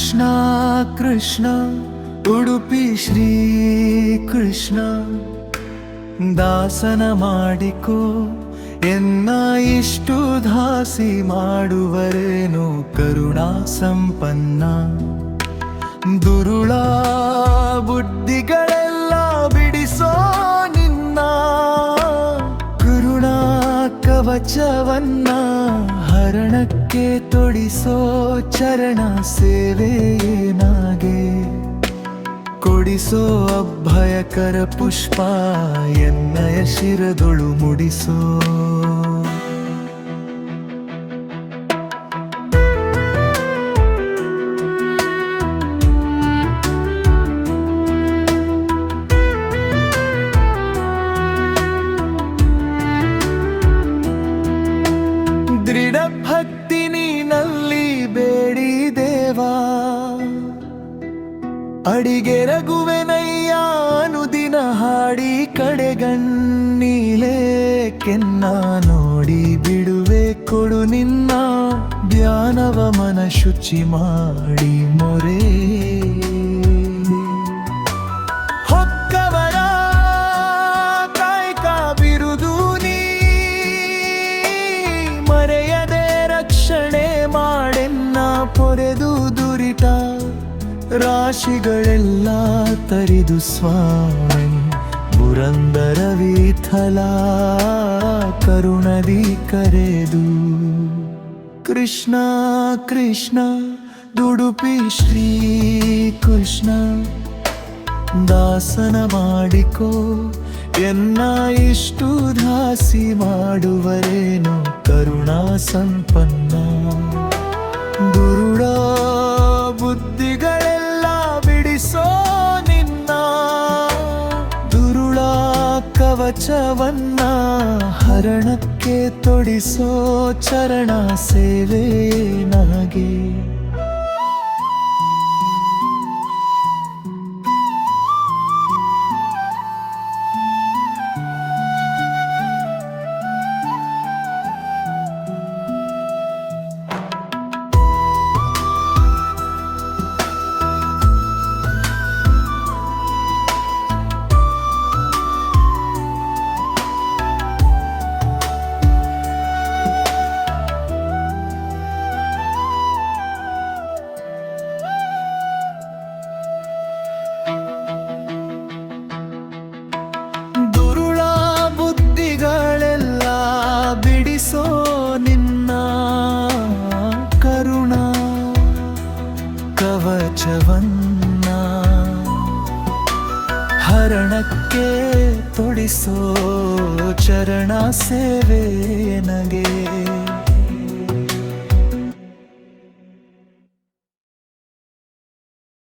ಕೃಷ್ಣ ಕೃಷ್ಣ ಉಡುಪಿ ಶ್ರೀ ಕೃಷ್ಣ ದಾಸನ ಮಾಡಿಕೋ ಎನ್ನ ಇಷ್ಟು ದಾಸಿ ಮಾಡುವರೇನು ಕರುಣಾ ಸಂಪನ್ನ ದುರುಳ ಬುದ್ಧಿಗಳೆಲ್ಲ ಬಿಡಿಸೋ ನಿನ್ನ ಕರುಣಾ ಕವಚವನ್ನ ಹರಣಕ್ಕೆ ತೊಡಿಸೋ ಚರಣ ಸೇವೆಯೇನಾಗೆ ಕೊಡಿಸೋ ಅಭಯಕರ ಪುಷ್ಪ ಎನ್ನಯ ಶಿರದೊಳು ಮುಡಿಸೋ ದೃಢ ಭಕ್ತಿ ನೀನಲ್ಲಿ ಬೇಡಿ ದೇವಾ ಅಡಿಗೆರಗುವೆನಯ್ಯ ಅನುದಿನ ಹಾಡಿ ಕಡೆಗಣ್ಣೀಲೆ ಕೆನ್ನ ನೋಡಿ ಬಿಡುವೆ ಕೊಡು ನಿನ್ನ ಧ್ಯಾನವ ಮನ ಶುಚಿ ಮಾಡಿ ಮೊರೆ ಹೊಕ್ಕವರ ಕಾಯ್ಕ ಬಿರುದು ನೀ ಮರೆಯದೆ ರಕ್ಷಣೆ ಮಾಡೆನ್ನ ಪೊರೆದು ದುರಿತ ರಾಶಿಗಳೆಲ್ಲ ತರಿದು ಸ್ವಾಮಿ ಪುರಂದರ ವಿಠಲ ಕರುಣದಿ ಕರೆದು ಕೃಷ್ಣ ಕೃಷ್ಣ ದುಡುಪಿ ಶ್ರೀ ಕೃಷ್ಣ ದಾಸನ ಮಾಡಿಕೋ ಎನ್ನ ಇಷ್ಟು ದಾಸಿ ಮಾಡುವರೇನು ಕರುಣಾ ಸಂಪನ್ನ ದುರುಳ ಬುದ್ಧಿಗಳೆಲ್ಲ ಬಿಡಿಸೋ ನಿನ್ನ ದುರುಳ ಕವಚವನ್ನ ಹರಣಕ್ಕೆ ತೊಡಿಸೋ ಚರಣ ಸೇವೆಯೇನಾಗೆ ಬಿಡಿಸೋ ನಿನ್ನ ಕರುಣಾ ಕವಚವನ್ನ ಹರಣಕ್ಕೆ ತೊಡಿಸೋ ಚರಣ ಸೇವೆ ನಗೆ